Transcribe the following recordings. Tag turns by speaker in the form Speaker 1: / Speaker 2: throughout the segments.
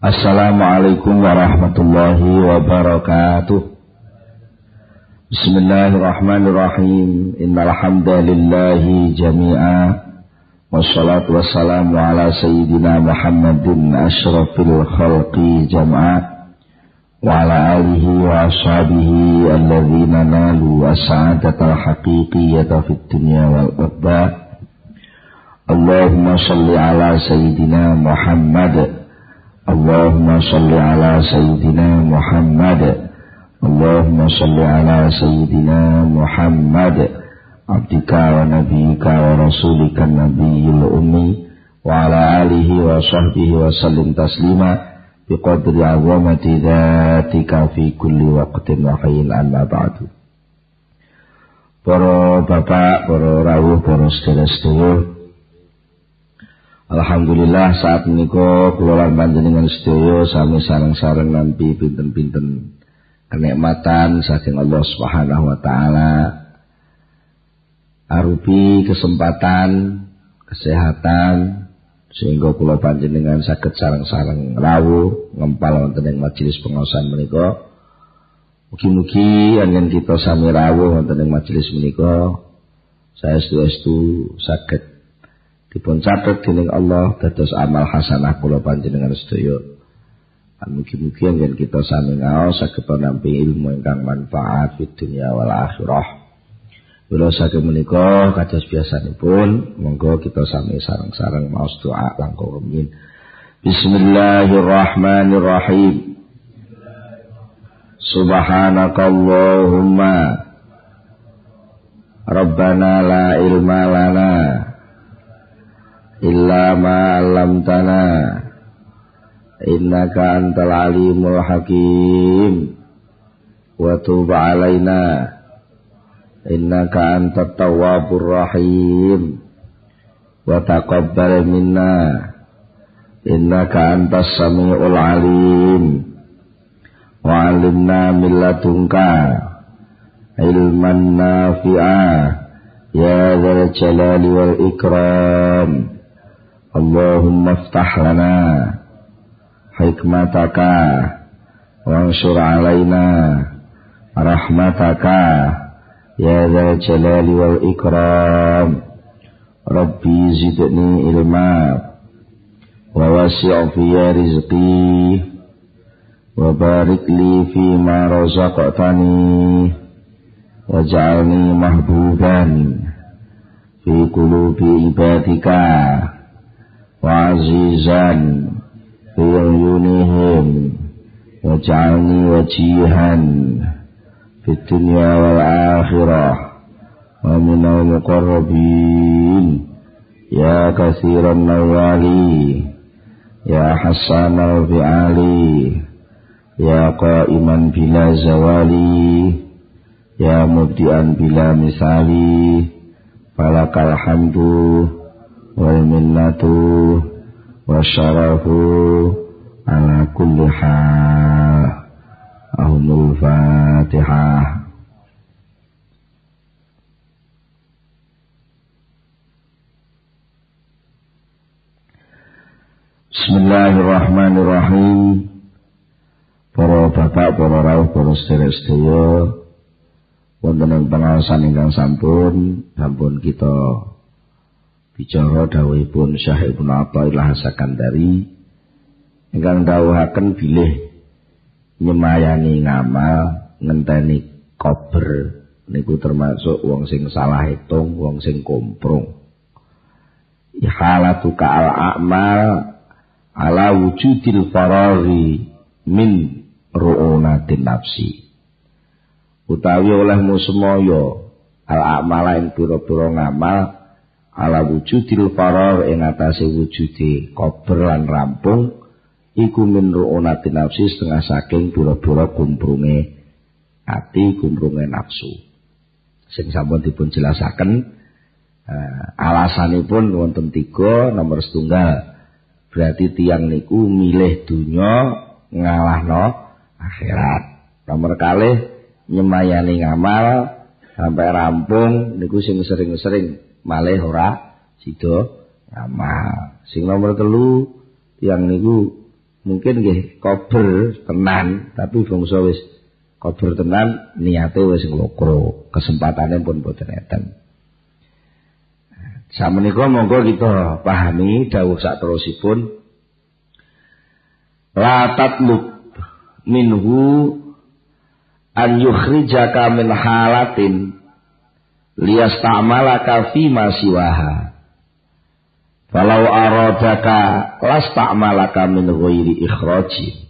Speaker 1: Assalamualaikum warahmatullahi wabarakatuh. Bismillahirrahmanirrahim. Innal hamdalillahi jami'a wassalatu wassalamu ala sayyidina Muhammadin asyrafil khalqi jam'a wa ala alihi wa ashabihi alladhina nalu as-sa'adatal haqiqiyyata fid dunya wal ukhra. Allahumma shalli ala sayyidina Muhammad. Allahumma shalli ala sayyidina Muhammad. Allahumma shalli ala sayyidina Muhammad abdika wa nabiyyika wa rasulika nabiyil ummi wa ala alihi wa sahbihi wa sallim taslima biqadri azamati dzatika fi kulli waqtin wa hin amma ba'du. Para bapak, para rawuh, para sedherek-sedherek, alhamdulillah saat menika kula lan panjenengan sedaya sami sareng-sareng nampi pinten-pinten kenikmatan saking Allah Subhanahu wa taala arupi kesempatan kesehatan sehingga kula panjenengan saged sareng-sareng rawuh ngempal wonten ing majelis pengaosan menika. Mugi-mugi yen kita sami rawuh wonten ing majelis menika saestu-estu saged dipun catet dening Allah dados amal hasanah kula panjenengan sedaya. Mugi-mugi yen kita sami ngaos saged nampi ilmu ingkang manfaat fid dunya wal akhirah. Kula saged menika kados biasanipun monggo kita sami sareng-sareng maos doa langkung rumiyin. Bismillahirrahmanirrahim. Subhanakallahumma Rabbana la ilma lana illa ma 'allamtana innaka antal alimul hakim wa tub 'alaina innaka antat tawwabur rahim wa taqabbal minna innaka antas samiul alim wa 'allimna min ladunka ilman nafi'a ya dzal jalali wal ikram. Allahumma iftah lana hikmataka wansur alaina rahmataka ya dzal jalali wal ikram. Rabbi zidni ilma wa wasi' fi rizqi wa barik li fi ma razaqtani waj'alni mahbuban fi qulubi ibadika wa azizan fi uyunihim waj'alni wajihan fi dunya wal akhirah wa minal muqarrabin ya katsiran nawali ya hasanal fi'ali ya qa'iman bila zawali ya mubdi'an bila misali falakal hamdu wal minnatu wasyarafu ala kulli hal. Ahumul Fatihah. Bismillahirrahmanirrahim. Para bapak, para rawuh, para sedherek-sedherek, wonten ing pangaosan ingkang sampun kita bicara dawuhipun Syekh Ibnu Athaillah As-Sakandari ingkang dawuhaken bilih nyemayani ngamal ngenteni kober niku termasuk wong sing salah hitung, wong sing komprong. Ihalatu ka'al a'mal ala wujudil faraghi min ru'unatin nafsi. Utawi olehmu semaya al-a'mala ing pira-pira ngamal ala wujudil faragh ing atase wujude kober lan rampung iku min ru'unatin nafsi setengah saking pira-pira kumprunge ati, kumprunge nafsu. Sing sampun dipun jelasaken alasanipun wonten 3. Nomor setunggal berarti tiyang niku milih dunya ngalahno akhirat. Nomor kalih nyemayani ngamal sampai rampung niku sing sering-sering malih ora sida ngamal. Sing nomor 3 tiyang niku Mungkin nggih kober tenan, tapi bangsa wis kober tenan niate wis nglokro, kesempatane pun boten enten. Sameneika monggo kita pahami dawuh saterusipun la tatlub minhu an yukhrijaka min halatin liyasta'malaka fi ma siwaha. Falau aradaka lasta'malaka min ghairi ikhraji.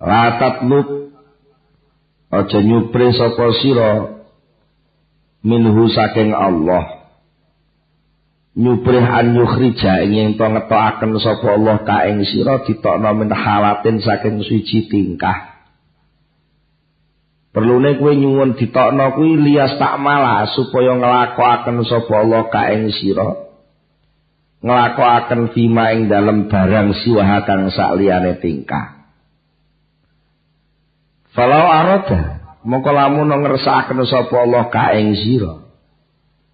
Speaker 1: La tatlub aja nyupre sapa sira minhu saking Allah. Nyuprih an yukhrija ing to ngetokaken sapa Allah ka ing sira ditokno min halatin saking suci tingkah. Perlune kowe nyuwun ditokno kuwi lias tak malah supaya nglakokaken sapa Allah ka ing sira. Nglakokaken fima ing dalem barang siwah kang sakliyane tingkah. Falau arada mongko lamun ngersakaken sapa Allah ka ing sira.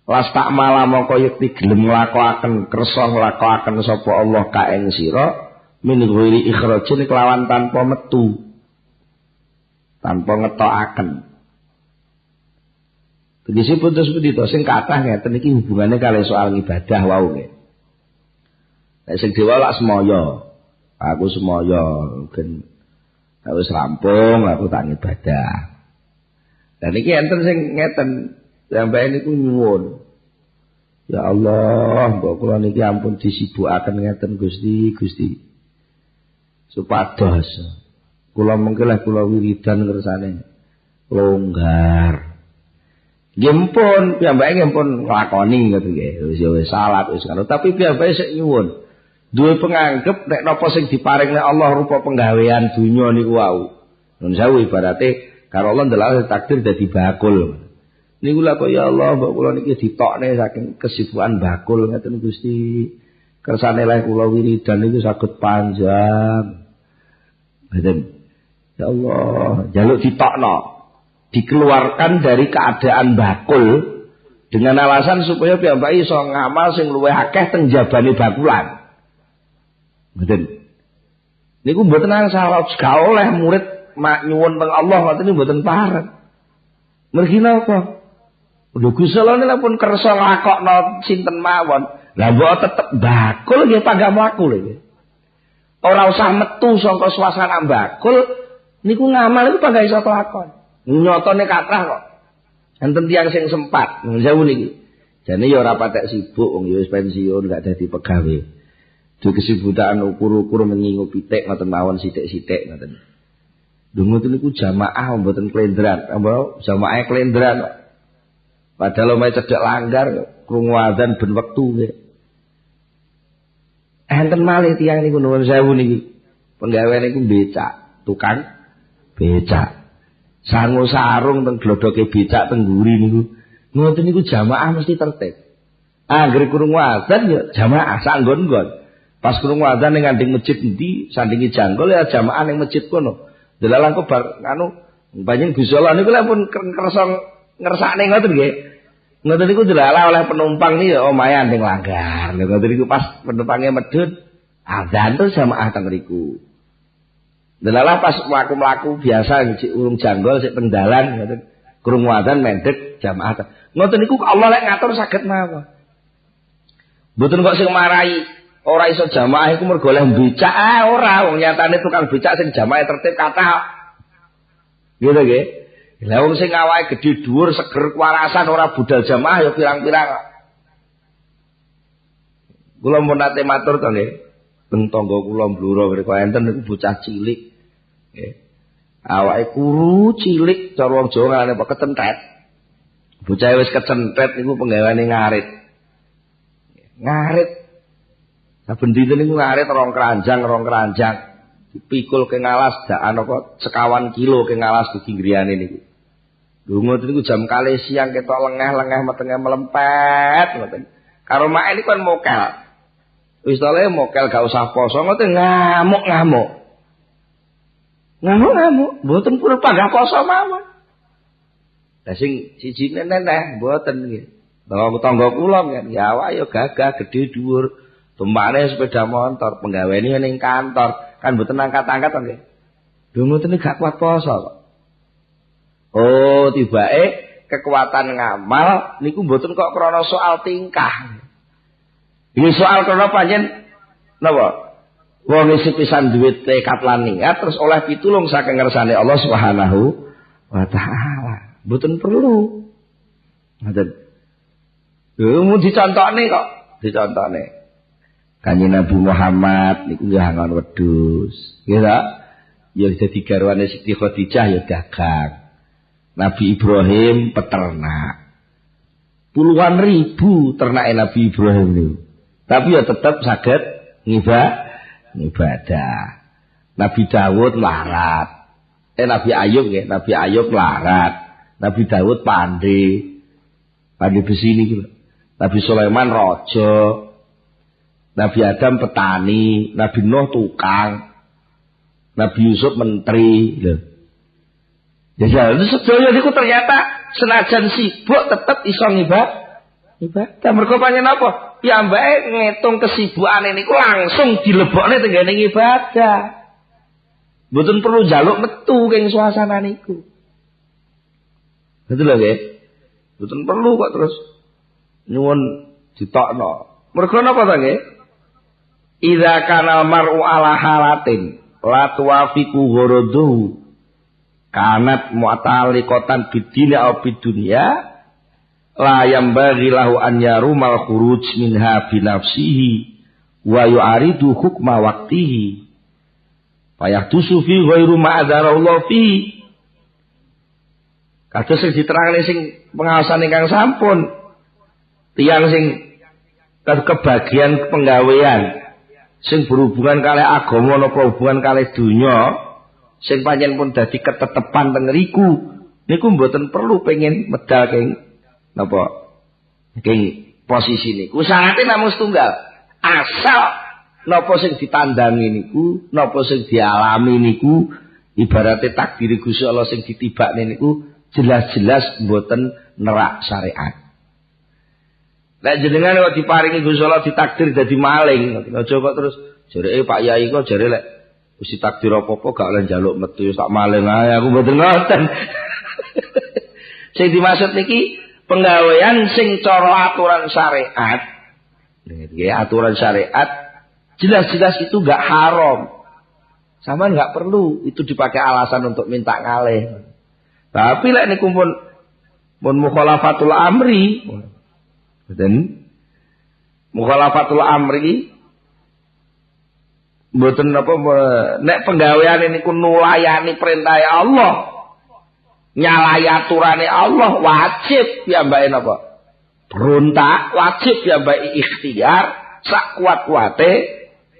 Speaker 1: Las tak malah mongko yekti gelem nglakokaken kersa nglakokaken sapa Allah ka ing sira min ghairi ikhrajin kelawan tanpa metu. Tanpa ngetokaken. Tegesipun terus pundi to sing kathah ngeten iki hubungane kali soal ibadah wau nggih. Nek sing dewa lak semaya. Aku semaya ben wis rampung aku tak ibadah. Dan iki enten sing ngeten sampeyan niku nyuwun. Ya Allah, mbok kula niki ampun disibukaken ngeten Gusti, Gusti. Supados kula mengkelah kula wiridan kersane longgar. Nggih pun piyambake nggih pun nglakoni ngoten nggih. Wis salat wis karo tapi piyambake sik nyuwun. Duwe penganggep nek napa sing diparingne Allah rupa penggawean donya niku wau. Nun sewu ibarate karo Allah ndelok takdir dadi bakul. Niku lha kok ya Allah mbok kula niki ditokne saking kesibukan bakul ngoten Gusti. Kersane leh kula wiridan niku saged panjang. Ngoten. Ya Allah, jaluk ditokno, dikeluarkan dari keadaan bakul dengan alasan supaya piyambake iso ngamal sing luwih akeh teng jabane bakulan. Mboten. Niku mboten salah gak oleh murid nyuwun teng Allah ngoten niku mboten pareng. Mergi napa? Lho Gusti Allah niki pun kersa nglakokno sinten mawon. Lah mbok tetep bakul nggih panggah mlaku lho. Ora usah metu saka suasana bakul. Niku ngamal itu panggah iso kelakon. Nyotone kathah kok. Enten tiyang sing sempat, sewu niki. Jane ya ora patek sibuk wong ya wis pensiun gak dadi pegawe. Duwe kesibukan ukur-ukur mengingu pitik ngoten mawon sithik-sithik ngoten. Lho ngoten niku jamaah mboten klendran, apa jamaah klendran. Padahal omahe cedhak langgar krungu adzan ben wektu nggih. Enten malih tiyang niku nuwun sewu niki. Penggawe niku becak, tukang becak. Sangu sarung teng glodoke becak teng nguri niku. Ngoten niku jamaah mesti tertib. Anggere krungu adzan ya jamaah sak nggon-nggon. Pas krungu adzan ning ngandhing masjid endi sandingi jangkul ya jamaah ning masjid kono. Delalang kok bar anu panjenengan Gusti Allah niku lek pun kersa ngersakne ngoten nggih. Ngoten niku delalah oleh penumpang niki ya omahe andeng langgar. Ngoten niku pas penumpange medhun adzan terus jamaah teng mriku. Delalah pas mlaku-mlaku biasa sik urung janggol sik teng dalan ngoten. Krungu adzan mendhet jamaah. Ngoten niku Allah lek ngatur saged mawon. Mboten kok sing marahi ora iso jamaah iku mergo oleh becak ora wong nyatane tukang becak sing jamaah tertib kathah. Gitu nggih. Lah wong sing awake gedhe dhuwur seger kuwarasan ora budal jamaah ya pirang-pirang. Kula mun nate matur to nggih. Teng tangga kula Bluro mriku enten niku bocah cilik. Nggih. Awake kuru cilik cara wong Jawa ngarane apa kecentet. Bocah wis kecentet niku penggaweane ngarit. Ngarit. Saben dinten niku ngarit rong keranjang. Dipikul ke ngalas daan apa sekawan kilo ke ngalas dugi griyane niku. Lho ngoten niku jam kalih siang ketok lengah-lengah metenge melempet ngoten. Karo mak niku kan mokel. Wis tole mokel gak usah poso ngoten ngamuk-ngamuk. Ngamuk-ngamuk, mboten pura panggah poso mawon. Lah sing sijine neneh mboten nggih. Tangga kula nggih ya awak ya gagah gedhe dhuwur. Tumpakane sepeda motor, penggaweane ning kantor, kan mboten angkat-angkat to nggih. Lho ngoten iki gak kuat poso kok. Oh, tibake kekuatan ngamal niku mboten kok krana soal tingkah. Ini soal krana pancen napa? Wong isi pisan duit tekad lan niat terus oleh pitulung saking ngersane Allah Subhanahu wa taala. Mboten perlu. Ngoten. Lho mun dicontokne kok, dicontokne. Kanjeng Nabi Muhammad niku nggih angon wedhus. Nggih ta? Ya dadi garwane Siti Khadijah ya dagang. Nabi Ibrahim peternak. Puluhan ribu ternake Nabi Ibrahim niku. Tapi ya tetap saged ibadah. Nabi Dawud larat. Nabi Ayub nggih, Nabi Ayub larat. Nabi Dawud pandai besi niku. Nabi Sulaiman raja. Nabi Adam petani, Nabi Nuh tukang, Nabi Yusuf menteri. Lho. Ya sedaya niku ternyata senajan sibuk tetep iso ibadah. Mergo panjen napa? Piyambake ngitung kesibukane niku langsung dilebokne tenggene ibadah. Mboten perlu njaluk metu keng suasana niku. Betul lho nggih. Mboten perlu kok terus nyuwun ditokno. Mergo napa to nggih? Idza kana mar'u ala halatin la tuwafiqu ghurduhu kanat mu'taliqatan bid-dini aw bid-dunya la yambaghi lahu an yarumal khuruj minha bi nafsihi wa yu'aridu hukma waqtihi fayahdusu fi ghairu ma'adzarallahu fi. Kados sing diterangne sing pengawasan ingkang sampun tiyang sing kebagian penggawean sing berhubungan kali agama napa hubungan kali dunya sing pancen pun dadi ketetepan teng ngriku niku mboten perlu pengen medal keng napa keng posisi niku syaratnya namung setunggal asal napa sing ditandangi niku napa sing dialami niku ibaratnya takdir Gusti Allah sing ditibakne niku jelas-jelas mboten nerak syariat. Nek jenengan kok diparingi Gusti Allah ditakdir dadi maling, aja kok terus jareke Pak Yai kok jare lek wis ditakdir apa-apa gak oleh njaluk metu sak maling ae aku mboten ngoten. Sing dimaksud niki penggawean sing cara aturan syariat. Nggih, aturan syariat jelas-jelas itu gak haram. Sama gak perlu itu dipakai alasan untuk minta ngalih. Tapi lek niku pun mukhalafatul amri. Dan mukhalafatul amri mboten napa nek penggawean niku nulayani perintah Allah nyalahi aturane Allah wajib piyambake napa berontak wajib piyambake ikhtiar sak kuat-kuate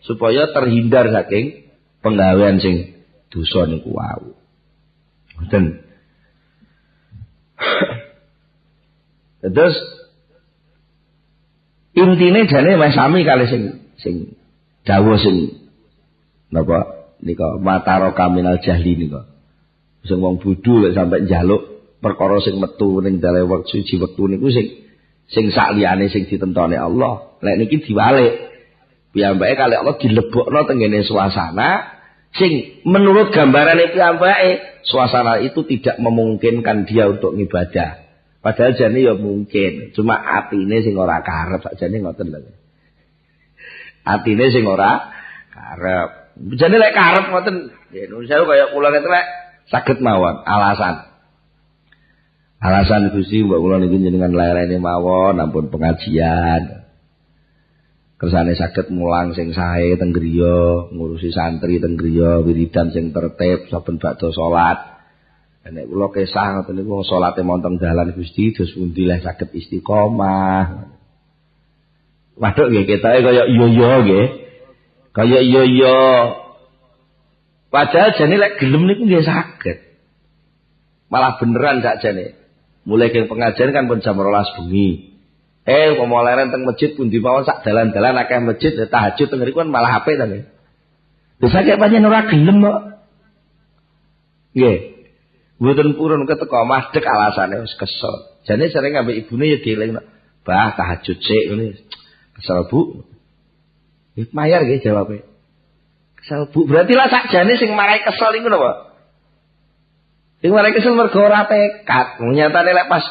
Speaker 1: supaya terhindar saking penggawean sing dosa niku wau. Ngoten. Terus intine jane wis sami kali sing dawuh sing napa nika mataro kaminal jahli nika. Sing wong bodho lek sampe njaluk perkara sing metu ning dalem wektu suci wektu niku sing sak liyane sing ditentone Allah. Lek niki diwalik. Piyambake kali Allah dilebokno tenggene suasana sing menurut gambarane piyambake suasana itu tidak memungkinkan dia untuk ibadah. Padahal jane ya mungkin, cuma atine sing ora karep sakjane ngoten lho. Atine sing ora karep. Jane lek karep ngoten, ya nusa kaya kula ngeten lek saged mawon alasan. Alasan Gusti mbok kula niki jenengan lerene mawon ampun pengajian. Kersane saged mulang sing sae teng griya, ngurusi santri teng griya, wiridan sing tertib saben badhe salat. Nek kula kesah ngoten niku salate montong dalan Gusti dos pundi leh saged istiqomah. Waduh nggih ketoke kaya iya nggih. Kaya iya. Padahal jane lek gelem niku nggih saged. Malah beneran sakjane. Mulai ke pengajian kan pun jam 12 bengi. Umpama leren teng masjid pundi mawon sak dalan-dalan akeh masjid tahajud teng mriku kan malah apik to nggih. Wis akeh pancen ora gelem kok. Nggih. Mboten purun keteko madhek alasane wis kesel. Jane sering ambek ibune ya dielingno. Bah tahajud sik ngene. Kesel Bu. Mayar nggih jawabe. Kesel Bu, berarti lah sakjane sing marai kesel iku napa? Sing marai kesel mergo ora tekad. Nyatane lek pas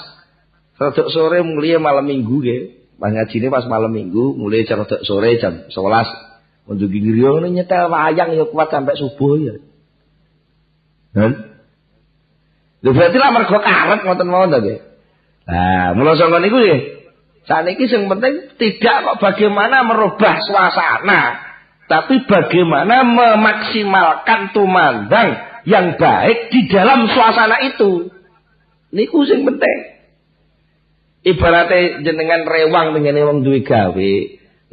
Speaker 1: rodok sore mulai malam Minggu nggih. Pas ngajine pas malam Minggu mulai rodok sore jam 11. Unjuk ngiriyo nyetel wayang ya kuat sampai subuh ya. Lho berarti lah mergo karep ngoten mawon ta nggih. Nah, mula sangka niku nggih. Saniki sing penting tidak kok bagaimana merubah suasana, tapi bagaimana memaksimalkan tumandang yang baik di dalam suasana itu. Niku sing penting. Ibaratnya jenengan rewang dengan wong duwe gawe,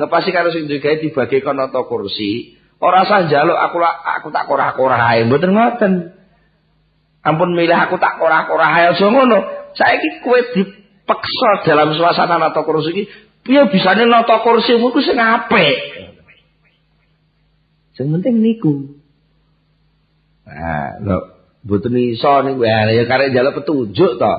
Speaker 1: ngepasi karo sing duwe gawe dibagi kono ta kursi, ora usah njaluk aku tak korah-korah ae, mboten ngoten. Ampun milih aku tak korah-korah ae aja ngono. Saiki kowe dipeksa dalam suasana nata kursi iki, piye bisane nata kursimu ku sing apik. Sing penting niku. Nah, lho, mboten iso niku ya karek njaluk petunjuk to.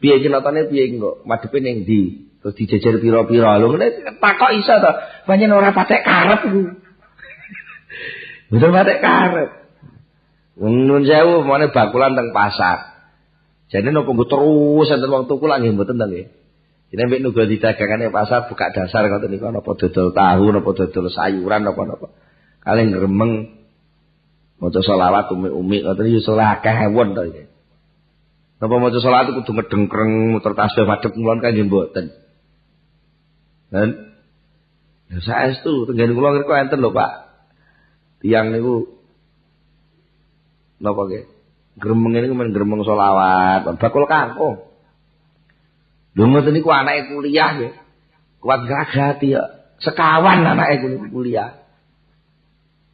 Speaker 1: Piye iki natane piye iki kok madhepe ning ndi? Terus dijejer pira-pira. Lho ngene takok iso to. Pancen ora patek karep iku. Mboten patek karep. Nun sewu mene bakulan teng pasar. Jane napa nggo terus enten wong tuku lak nggih mboten to nggih. Dene mek nuga didagangane pasar buka dasar ngoten niku napa dodol tahu napa dodol sayuran napa-napa. Kalih gremeng maca selawat umi-umi ngoten iki salah kewon to iki. Napa maca selawat kudu ngedengkreng muter tasbih madhep kulon kanjeng mboten. Dan ya saestu tenggen kula ngriko enten lho Pak. Tiyang niku napa nggih? Gremeng ini men gremeng selawat, bakul kangkung. Lho ngoten niku anake kuliah nggih. Kuat gragati ya. Sekawan anake kuliah.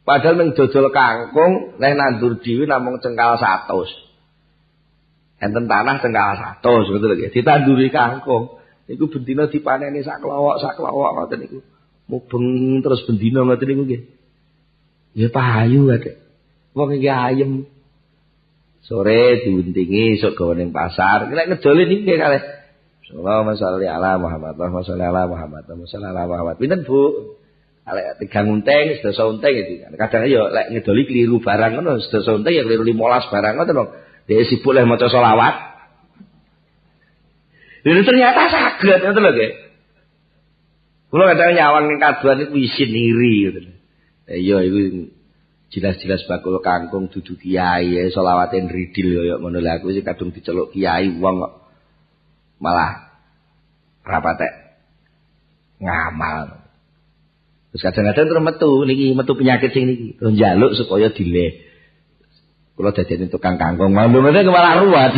Speaker 1: Padahal ning dodol kangkung leh nandur dhewe namung cengkal 100. Enten tanah cengkal 100 ngoten lho nggih. Ditanduri kangkung. Niku bendina dipaneni sak klowok ngoten niku. Mubeng terus bendina ngoten niku nggih. Ya payu kadek. Wong iki ayem. Sore diuntingi esuk gawe ning pasar. Nek ngedoli niki kalih. Allahumma sholli ala Muhammad, Allahumma sholli ala Muhammad, Allahumma sholli ala Muhammad. Pinten Bu? Kalih 3 unting, sedasa unting iki. Kadang ya lek ngedoli keliru barang ngono, sedasa unting ya keliru 15 barang ngoten lho. Dhek sibuk leh maca selawat. Lha ternyata saged ngoten lho nggih. Kula kadang nyawang ning kaduan niku isin iri ngoten. Iya iku jelas-jelas bakul kangkung dudu kiai selawate ridil ya ngono lha aku sing kadung diceluk kiai wong kok malah rapatek ngamal. Terus kadang-kadang terus metu penyakit sing niki terus njaluk supaya dileh. Kula dadene tukang kangkung malu ngene malah ruwat.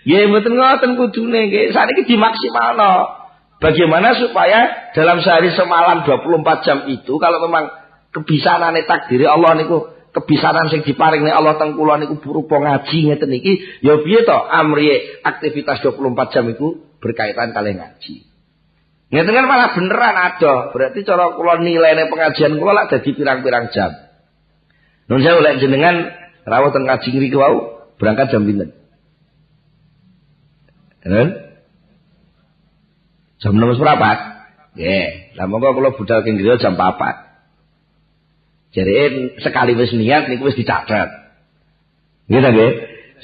Speaker 1: Nggih mboten ngoten kudune nggih saniki dimaksimalno. Bagaimana supaya dalam sehari semalam 24 jam itu kalau memang kebisanane takdiri Allah niku kebisanan sing diparingi Allah teng kula niku berupa ngaji ngeten iki ya piye to amriye aktivitas 24 jam iku berkaitan kali ngaji. Ngeten kan malah beneran ada. Berarti cara kula nilaine pengajian kula lak dadi pirang-pirang jam. Nun saya oleh jenengan rawuh teng ngaji ngriki wau berangkat jam pinten? Jam 6 seprapat. Nggih, lah monggo kula budal keng griya jam 4. Jadi sekali wis niat niku wis dicatet. Nggih ta nggih?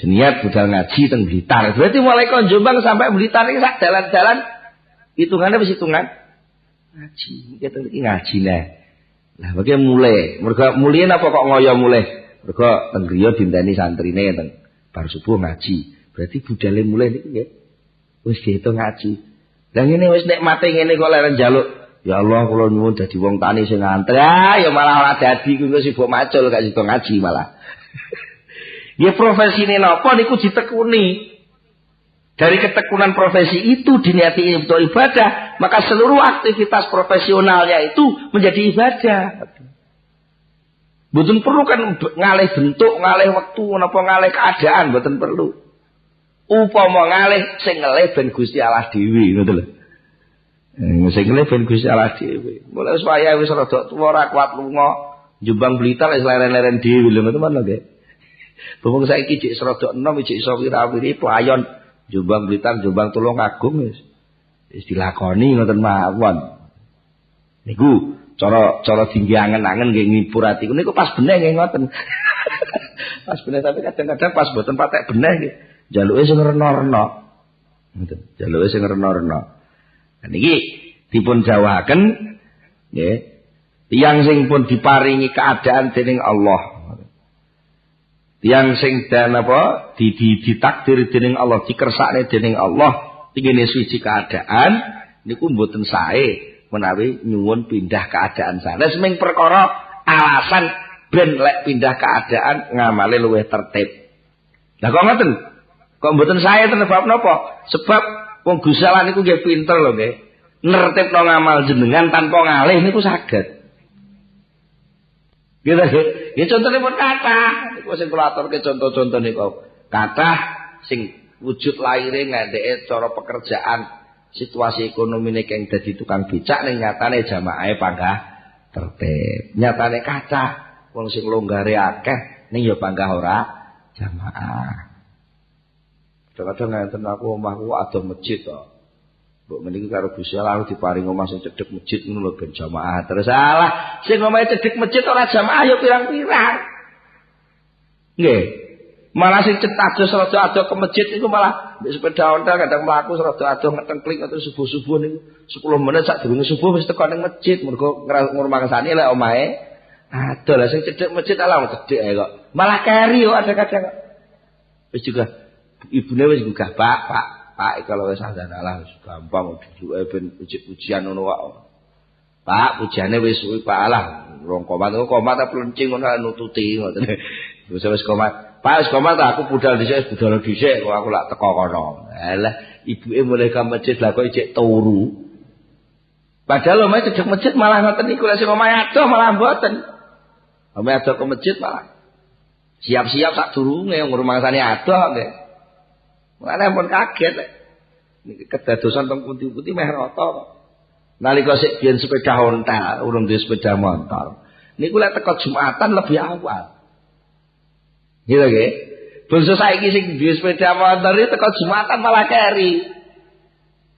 Speaker 1: Niat budal ngaji teng Blitar. Berarti mulai kon Jombang sampai Blitar iki sak dalan-dalan hitungane wis hitungan ngaji. Kita iki ngaji lah. Lah bagaimana mulai? Mergo mulih napa kok ngoyo mulih? Mergo teng griya dinteni santrine teng bar subuh ngaji. Berarti budale mulih niku nggih. Wis diitung ngaji. Lah ngene wis nek mate ngene kok leren njaluk. Ya Allah kula nyuwun dadi wong tani sing antri. Ya malah ora dadi kuwi sibuk macul gak sida ngaji malah. Ya profesine napa niku ditekuni. Dari ketekunan profesi itu diniati untuk ibadah, maka seluruh aktivitas profesionalnya itu menjadi ibadah. Mboten perlu kan ngalih bentuk, ngalih wektu, napa ngalih keadaan, mboten perlu. Upama ngalih sing ngelih ben Gusti Allah dhewe ngoten lho. Sing ngelih ben Gusti Allah dhewe. Mulai supaya wis rada tuwa ora kuat lunga, Jombang Blitar wis leren-leren dhewe lho ngoten men nggih. Bumung saiki cek serodok enom cek iso wira-wiri playon Jombang Blitar Jombang Tulungagung wis dilakoni ngoten mawon. Niku cara tinggi angen-angen nggih ngipur atiku niku pas beneh nggih ngoten. Pas beneh tapi kadang-kadang pas boten patek beneh nggih. Jaluke sing rena-rena. Ngoten. Jaluke sing rena-rena. Nah niki dipun jawahaken nggih. Tiyang sing pun diparingi keadaan dening Allah. Tiyang sing dan apa ditakdir dening Allah, dikersakne dening Allah, tingene suci keadaan niku mboten sae menawi nyuwun pindah keadaan sana. Seming perkara alasan ben lek pindah keadaan ngamale luwih tertib. Lah kok ngoten? Kok mboten sae ten sebab napa? Sebab wong Gusti Allah niku nggih pinter lho nggih. Nertibno ngamal jenengan tanpa ngalih niku saged. Gitu nggih. Ya contone pun kathah. Niku sing kula aturke contoh-contoh niku. Kathah sing wujud laire ngandheke cara pekerjaan situasi ekonomine keng dadi tukang becak ning nyatane jamaahe panggah tertib. Nyatane kathah wong sing longgare akeh ning ya panggah ora jamaah. Kadang-kadang ngenten aku omahku ada masjid to. Mbok meniki karo Gusti Allah diparing omah sing cedhek masjid ngono lho ben jamaah. Terus salah, sing omahe cedhek masjid ora jamaah ya pirang-pirang. Nggih. Malah sing cetajos rada ado ke masjid iku malah mbek sepeda ontel kadang mlaku rada ado ngetengkling atau subuh-subuh niku 10 menit sadurunge subuh wis teko ning masjid mergo ngurmangsani lek omahe ado. Lah sing cedhek masjid ala cedhek ae kok. Malah keri yo ada kadang kok. Wis juga ibune wis gugah, Pak, kalau wis adzanalah wis gampang dijuke ben puji-pujian ngono kok. Pak, pujiane wis suwi Pak alah. Rong komat ta plencing ngono nututi ngoten. Wis komat. Pak wis komat aku budal dhisik kok aku lak teko kono. Alah, ibuke mulai ka masjid lah kok ijek turu. Padahal omahe cedhek masjid malah ngoten niku lek sing omahe adoh malah mboten. Omahe adoh ke masjid malah siap-siap sak durunge ngurmangsane adoh nggih. Mulane pun kaget. Niki kedadosan teng pundi-pundi meh rata. Nalika sik biyen sepeda ontel, urung duwe sepeda motor. Niku lek teko Jumatan lebih awal. Gitu nggih. Bangsa saiki sing duwe sepeda motor iki teko Jumatan malah keri.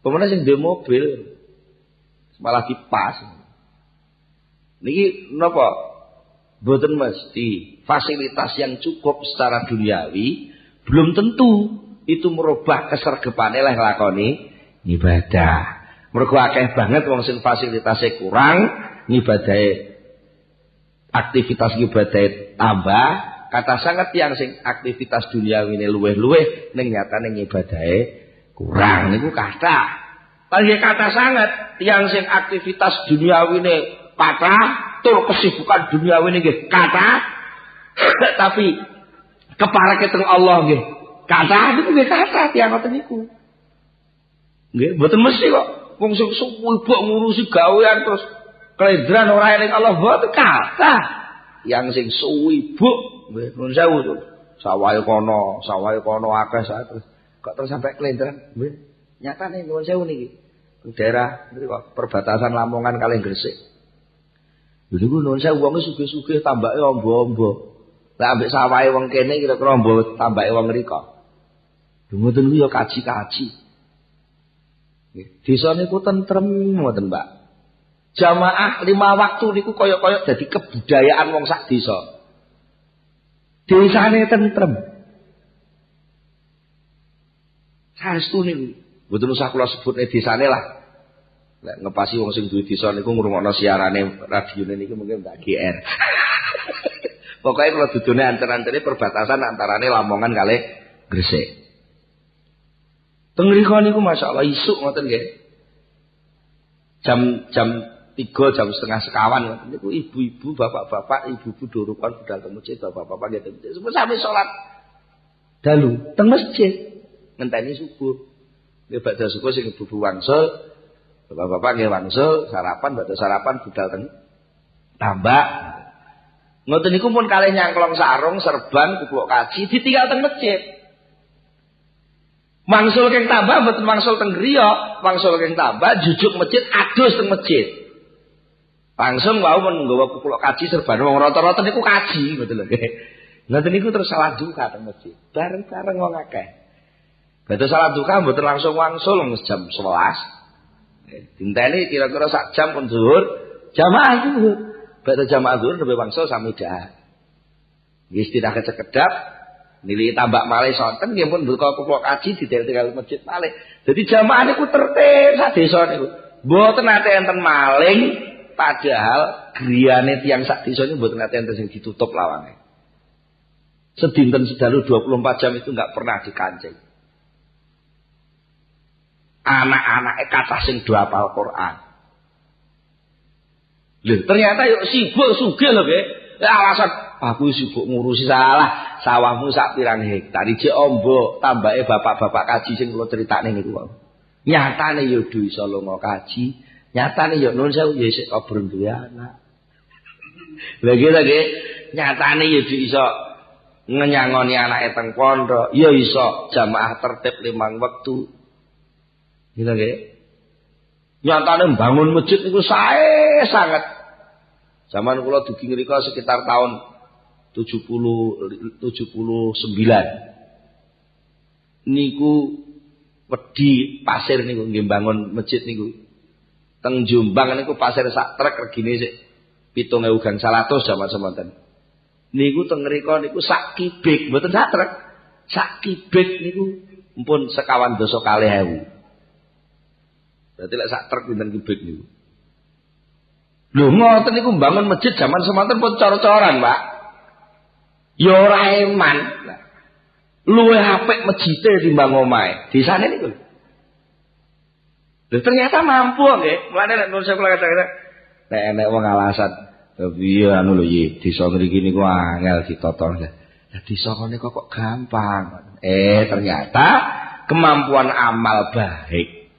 Speaker 1: Pemene sing duwe mobil malah dipas. Niki napa? Mboten mesti fasilitas yang cukup secara duniawi belum tentu itu merubah kesergepane leh nglakoni ibadah. Mergo akeh banget wong sing fasilitasnya kurang, ngibadahe aktivitas ngibadahe tambah, kata sanget tiyang sing aktivitas duniawine luweh-luweh ning nyatane ngibadahe kurang niku kathah. Nggih kathah sanget tiyang sing aktivitas duniawine kathah, tur kesibukan duniawine nggih kathah, tapi kepareke teng Allah nggih kathah niku nggih kathah tiyang ngoten niku. Nggih, mboten mesti kok. Wong sing sibuk ngurusi gawean terus kelendran ora eling Allah mboten kathah. Yang sing sibuk nggih nuwun sewu to. Sawahe kono akeh sak terus kok terus sampai kelendran nggih. Nyatane nuwun sewu niki. Daerah mriko perbatasan Lamongan kalih Gresik. Niku nuwun sewu wong sugih-sugih tambake ombo-ombo. Lah ambek sawahe wong kene kira-kira ombo tambake wong mriko. Ngoten kuwi ya kaji-kaji. Desa niku tentrem ngoten, Mbak. Jamaah 5 waktu niku kaya-kaya dadi kebudayaan wong sak desa. Desane tentrem. Saestu niku. Mboten usah kula sebutne desane lah. Lek ngepasi wong sing duwe desa niku ngrungokno siarane radione niku mungkin Mbak GR. Pokoke kula dudune anter-antere perbatasan antarane Lamongan kalih Gresik. Teng mriku niku masyaallah isuk ngoten nggih. Jam 3 jam setengah sekawan ngoten niku ibu-ibu, bapak-bapak, ibu-ibu durukan budal teng masjid, bapak-bapak nggih teng masjid. Sampe salat dalu teng masjid ngenteni subuh. Nggih badhe subuh sing ibu-ibu wangsul, bapak-bapak nggih wangsul, sarapan badhe sarapan budal teng tambak. Ngoten niku pun kalih nyangklong sarung, serban, kupluk kaji ditinggal teng masjid. Mangsul keng tambah mboten mangsul teng griya, mangsul keng tambah jujuk masjid adus teng masjid. Langsung wau men nggawa kupluk kaji serban wong rata-rata niku kaji ngoten lho nggih. Ngoten niku terus salat duka teng masjid. Bareng-bareng wong akeh. Badhe salat duka mboten langsung wangsul jam 11. Dinteni kira-kira sak jam pun zuhur Jamaah zuhur. Bada jamaah zuhur lebih bangsa samidah. Nggih istilah kecekedap nilai tambak malih sonten nggih pun buka kulo kaji di daerah masjid malih. Jadi jamaah niku tertib sak desa niku. Mboten nate enten maling padahal griyane tiyang sak desa niku mboten nate enten sing ditutup lawange. Sedinten sedalu 24 jam itu enggak pernah dikancing. Anak-anake kathah sing do hafal Quran. Lho, ternyata yuk sibuk sugih lho nggih. Alasan aku sibuk ngurusi salah, sawahmu sak pirang hektar iki ombo, tambake bapak-bapak kaji sing kula critakne niku wae. Nyatane yo do iso lunga kaji, nyatane yo nuwun sewu yo isih kobrong duwe anak. Lha iki lho nggih, nyatane yo iso ngenyangoni anake teng pondok, ya iso jamaah tertib 5 wektu. Gitu nggih. Nyatane mbangun masjid niku sae sanget. Zaman kula dugi ngrika sekitar tahun 79. Niku wedi pasir niku nggih mbangun masjid niku. Teng Jombang niku pasir sak truk regine sik 7.000 gang 100 zaman semonten. Niku teng mriko niku sak kibik mboten sak truk. Sak kibik niku mpun sekawan doso 2.000. Berarti lek sak truk pinten kibik niku. Lho ngoten niku mbangun masjid zaman semonten pun cor-coran, Pak. Ya ora eman. Luwih apik masjide timbang omahe. Desane niku. Lho ternyata mampu nggih. Mulane nek nuwun sewu kata-kata nek enek wong alasan piye anu lho iki desa mriki niku angel ditata. Lah desa kene kok gampang. Ternyata kemampuan amal baik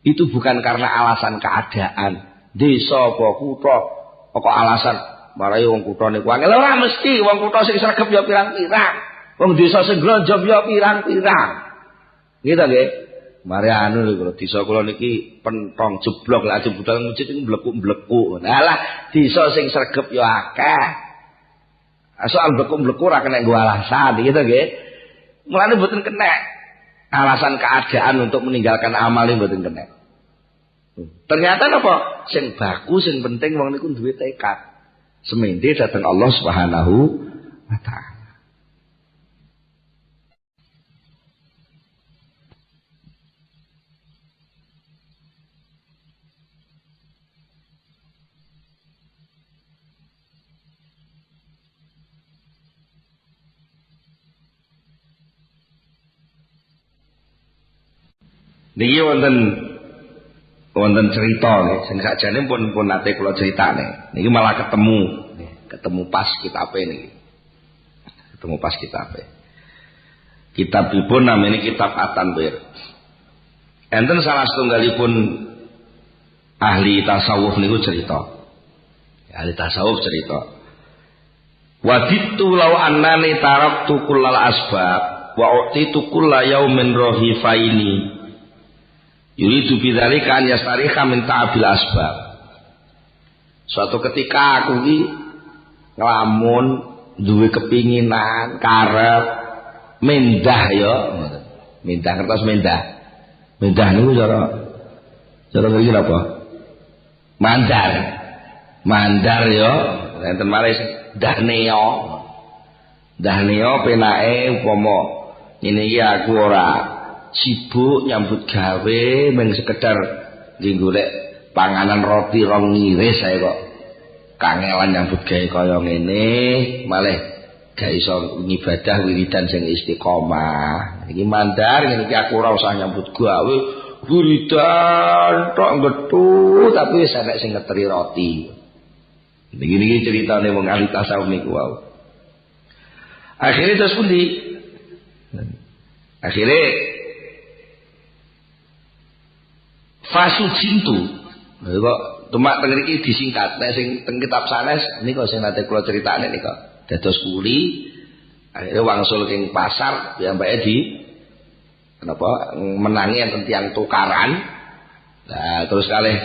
Speaker 1: itu bukan karena alasan keadaan. Desa apa kutha kok alasan marai wong kutha niku angel ora mesti wong kutha sing sregep ya pirang-pirang. Wong desa sing glonjong ya pirang-pirang. Gitu nggih. Mari anu lho desa kula niki pentong jeblok lek ajeng budal masjid niku mleku-mleku. Nah lah desa sing sregep ya akeh. Soal mleku-mleku ora kena nggo alasan gitu nggih. Mulane mboten kena alasan keadaan untuk meninggalkan amal mboten kena. Ternyata napa? Sing baku sing penting wong niku duwe tekad. Semende dhateng Allah Subhanahu wa taala. Niki wonten cerita nggih sing sakjane pun nate kula critane. Niki malah ketemu pas kitabe niki. Ketemu pas kitabe. Kitabipun namanya kitab At-Tanwir. Enten salah setunggalipun ahli tasawuf niku cerita. Ahli tasawuf cerita. Wadittu law annani taraktu kullal asbab wa utitu kulla yaumin rahifaini. Yuridu bidzalika an yastariha min ta'abil asbab. Suatu ketika aku iki nglamun duwe kepinginan karep mendah ya. Mendah kertas mendah. Mendah niku cara ngriki apa? Mandar. Mandar ya. Enten malih dahneo. Dahneo penake upama ngene iki aku ora sibuk nyambut gawe mung sekedar golek panganan roti rong ngiris saya kok kangelan nyambut gawe kaya ngene malah gak iso ngibadah wiridan sing istiqomah. Iki mandar ngene iki aku ora usah nyambut gawe wiridan tok gethu tapi wis enek sing ngeteri roti. Niki ceritane wong ahli tasawuf niku wae. Akhire terus pundi? Akhire fasu cintu. Kok temak teng mriki disingkat. Nek sing teng kitab sanes nika sing nate kula critakne nika. Dados kuli akhirnya wangsul king pasar piyambake di kenapa menangi enten tiyang tukaran. Nah, terus kalih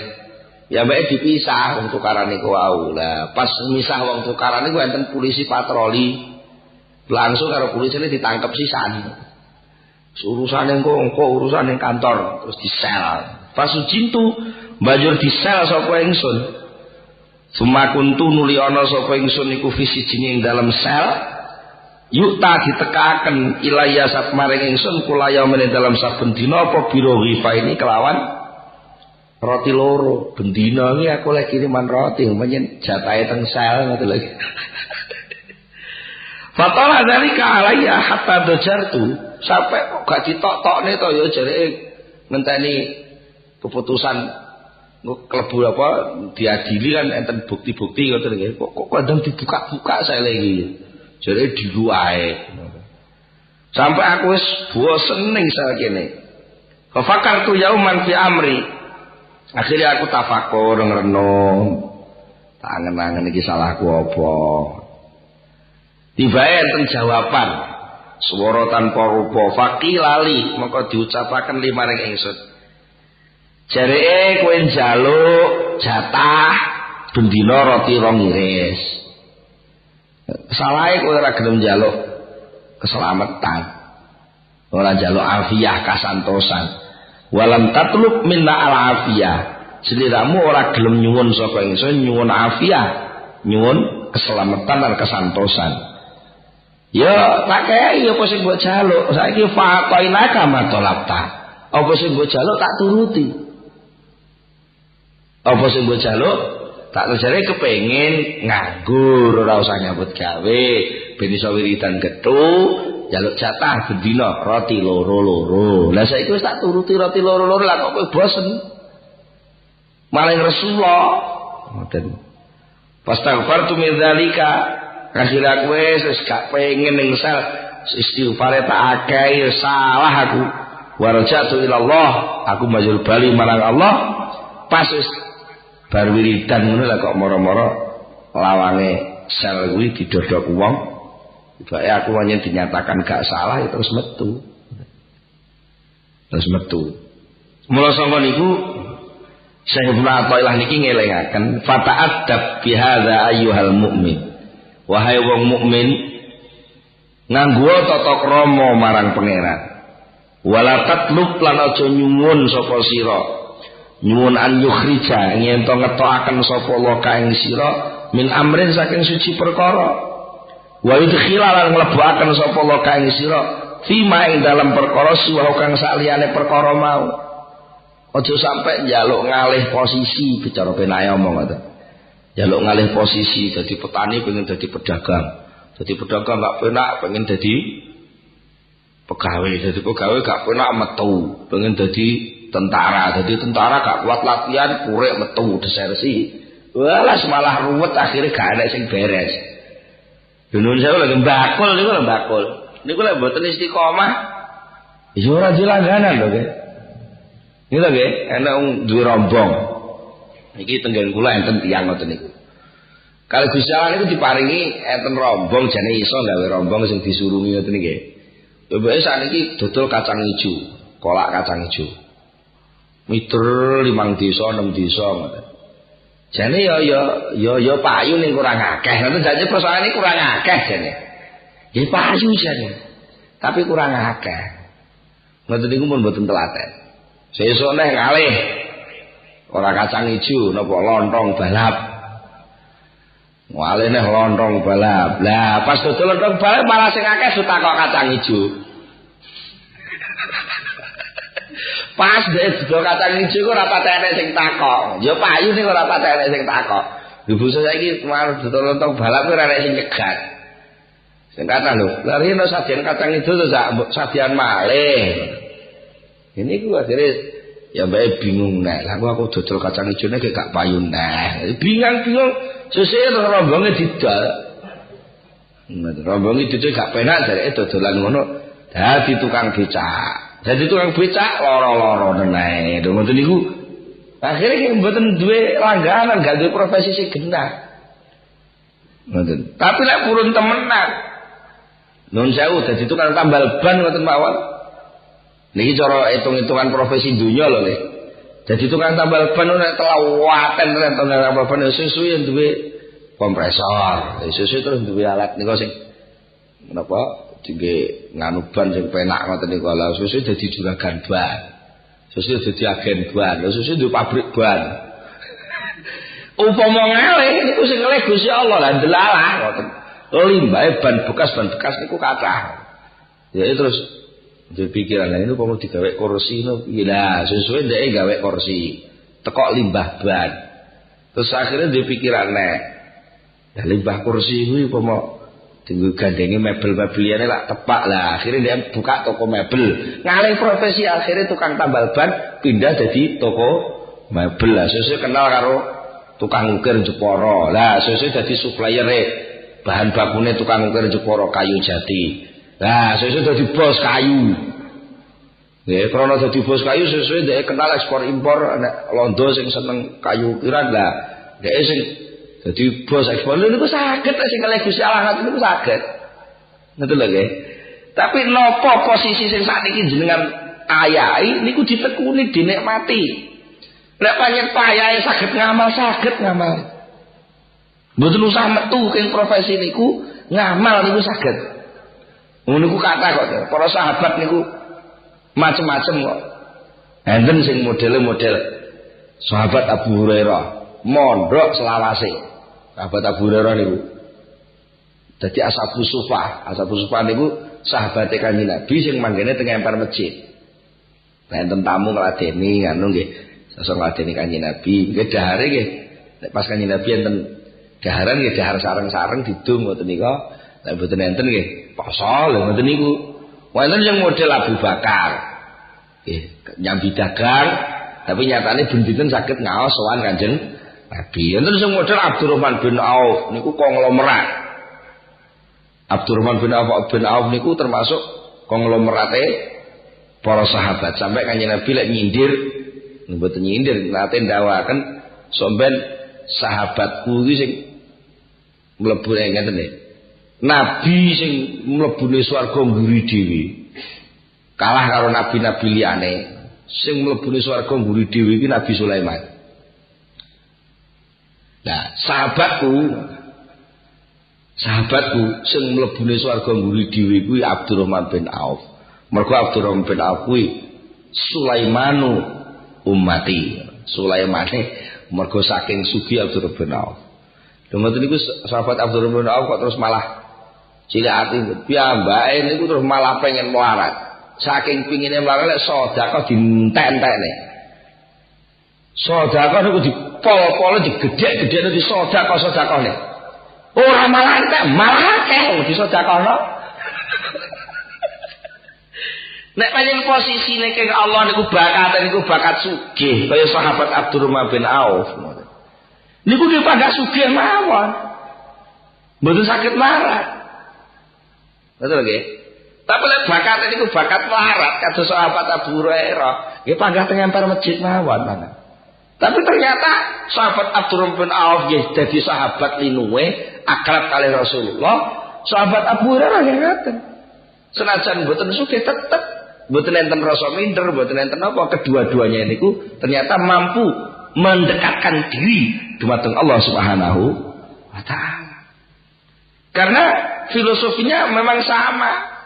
Speaker 1: piyambake dipisah wong tukaran niku wau. Lah pas misah wong tukaran niku enten polisi patroli. Langsung karo polisine ditangkep sisan. Urusan engko urusan ning kantor terus disel. Fasu cintu banjur disel sapa ingsun. Sumakuntu nuli ana sapa ingsun iku fisijine ing dalem sel yukta ditekaken ilaya sak maring ingsun kulaya meneh dalam saben dina apa biro rifa ini kelawan roti loro bendina iki aku lek kiriman roti menyen jatahe teng sel ngoten lho. Fatala zalika alayya hatta dajartu sampai kok gak ditok-tokne to ya jareke ngenteni keputusan klebu apa diadili kan enten bukti-bukti ngoten nggih kok kadang dibuka-buka saya lagi jare diluae sampai aku wis bosen ning sel kene fakartu yauman fi amri akhirnya aku tafakur ngrenung tak angen-angen iki salahku apa tibae enten jawaban swara tanpa rupa faqilali maka diucapaken limaring ingsun jareke kowe njaluk jatah bendina roti 2 iris salahe kowe ora gelem njaluk keselamatan ora njaluk afiyah kasantosan walam tatlub minna al afiyah sliramu ora gelem nyuwun saka ingsun nyuwun afiyah nyuwun keselamatan lan kesantosan ya tak kei apa sing mbok jaluk saiki faqainaka matolapta apa sing mbok jaluk tak turuti apa sing mbok jaluk tak terjare kepengin nganggur ora usah nyambut gawe ben iso wiridan gethu jaluk jatah bendina roti loro-loro lah saiki wis tak turuti roti loro-loro lah kok kowe bosen maling Rasulullah ngoten fastaghfartu min dzalika kasih aku wis gak pengen ning sel istighfar tak akeh salah aku warjatu ilallah aku majul bali marang Allah pas wis bar wiridan ngono lah kok moro-moro lawange sel kuwi didodhok wong ibake aku hanya dinyatakan gak salah terus metu mula sangka niku Syekh Ibnu Athaillah niki ngelingaken fata'addab bihadza ayyuhal mu'min wahai wong mukmin nganggo tata krama marang pangeran wala tatlub lan aja nyuwun sapa sira nyuwun an yukhrija yen to ngetokaken sapa Allah ka ing sira min amrin saking suci perkara wa yudkhila lan mlebokaken sapa Allah ka ing sira fima ing dalam perkara suwa kang saliyane perkara mau aja sampai njaluk ngalih posisi bicara penaya omong ngoten njaluk ngalih posisi dadi petani pengen dadi pedagang gak penak pengen dadi pegawai gak penak metu pengen dadi tentara gak kuat latihan kurek metu desersi walas malah ruwet akhirnya gak ada sing beres dunun saya lagi bakul niku lek mboten istiqomah ya ora dilangganan lho nggih iki lho nggih ana duwe rombong iki tenggen kula enten tiyang ngoten niku kalau Gusti Allah niku diparingi enten rombong jane iso gawe rombong sing disurungi ngoten nggih coba sakniki dodol kacang ijo kolak kacang ijo miter 5 desa 6 desa ngoten. Jane ya payu ning kurang akeh. Ngoten jane persoalane kurang akeh jane. Nggih payu jane. Tapi kurang akeh. Ngoten niku pun mboten telaten. Sesuk neh ngalih. Ora kacang ijo napa lontong balap. Ngalih neh lontong balap. Lah pas dodol lontong balap malah sing akeh sutakok kacang ijo. Pas dhek dodol kacang ijo kok ora patek enek sing takok. Ya payu ning ora patek enek sing takok. Ibu saiki kemarin dodol lontong balap ora enek sing nyegat. Sing kata lho, lari no sajian kacang ijo to sajian malih. Ini ku akhirnya ya mbak bingung nek. Lah aku dodol kacang ijone gak payu neh. Bingung sesuk rombonge didol. Rombonge didol gak penak jareke dodolan ngono. Dadi tukang becak. Jadi tukang becak loro-loro tenan. Ngoten niku. Akhirnya mboten duwe langganan, gak duwe profesi sing genah. Ngoten. Tapi nek purun temenan. Nun sewu dadi tukang tambal ban ngoten mawon. Niki cara hitung-hitungan profesi dunya lho nggih. Dadi tukang tambal ban nek telawaten tukang tambal ban susu duwe kompresor. Susu terus duwe alat nika sing menapa dingge nganu ban sing penak ngoten niku lha susu dadi juragan ban. Susu dadi agen ban. Susu duwe pabrik ban. Upama ngalih niku sing ngelih Gusti Allah lah delalah ngoten. Limbahe ban bekas niku kathah. Ya terus dipikiran ini upama digawe kursi no gila sesuai ndeke gawe kursi. Tekok limbah ban. Terus akhirnya dipikiran ya limbah kursi kuwi upama tinggal gandenge mebel-mebel liyane lak tepak lah. Akhirnya dia buka toko mebel. Ngalih profesi akhirnya tukang tambal ban pindah jadi toko mebel lah. Sesuai kenal karo tukang ukir Jepara. Lah sesuk dadi supplier bahan bakune tukang ukir Jepara kayu jati. Lah sesuk dadi bos kayu. Nggih, krana dadi bos kayu sesuk dhek kenal ekspor impor nek londo sing seneng kayu ukiran lah. Dhek sing dadi bos ekspor niku saged sing kalih Gusti Allah niku saged. Ngoten lho nggih. Tapi napa posisi sing sakniki jenengan ayahi niku ditekuni dinikmati. Nek pancen payahe saged ngamal. Mboten usah metu king profesi niku, ngamal niku saged. Ngono niku kathah kok. Para sahabat niku macem-macem kok. Enten sing model sahabat Abu Hurairah, mondok selawase. Sahabat Abu Hurairah niku dadi Ashabus Sufah. Ashabus Sufah niku sahabate Kanjeng Nabi sing manggene teng emper masjid. Enten tamu ngladeni ngono nggih. Sosok ngladeni Kanjeng Nabi, nggih dahare nggih. Nek pas Kanjeng Nabi enten daharan nggih dahar sareng-sareng didung ngoten nika. Nek mboten enten nggih poso lho ngoten niku. Wonten sing model Abu Bakar. Nggih, nyambi dagang tapi nyatane buntinten saged ngaos sowan Kanjeng Nabi. Wonten sing model Abdurrahman bin Auf niku konglomerat. Abdurrahman bin Auf niku termasuk konglomerate para sahabat. Sampai Kanjeng Nabi lek nyindir mboten nyindir nate ndawaken somben sahabatku iki sing mlebu ngeten nggih. Nabi sing mlebune swarga mburi dhewe. Kalah karo nabi-nabi liyane. Sing mlebune swarga mburi dhewe iki Nabi Sulaiman. Nah, sahabatku sing mlebune swarga mburi dhewe kuwi Abdurrahman bin Auf. Mergo Abdurrahman bin Auf kuwi Sulaimanu ummati. Sulaimane mergo saking sugih Abdurrahman bin Auf. Ngoten niku sahabat Abdurrahman bin Auf kok terus malah cilik ati piyambake niku terus malah pengen melarat. Saking pingine melarat lek sedekah dientek-entekne. Sedekah niku dipol-pol digedhek-gedhekne di sedekah-sedekahne. Ora malah entek, malah akeh di sedekahno. Nek pancen posisine keng Allah niku bakat sugih kaya sahabat Abdurrahman bin Auf. Niku dipanggah sugih mawon. Mboten saged melarat. Betul nggih? Tapi lek bakat niku bakat melarat kados sahabat Abu Hurairah, nggih panggah teng emper masjid mawon mana. Tapi ternyata sahabat Abdurrahman bin Auf nggih dadi sahabat linuwe akrab kali Rasulullah. Sahabat Abu Hurairah nggih ngoten. Senajan mboten sugih tetep mboten enten rasa minder, mboten enten apa, kedua-duanya niku ternyata mampu mendekatkan diri dumateng Allah Subhanahu wa taala. Karena filosofinya memang sama.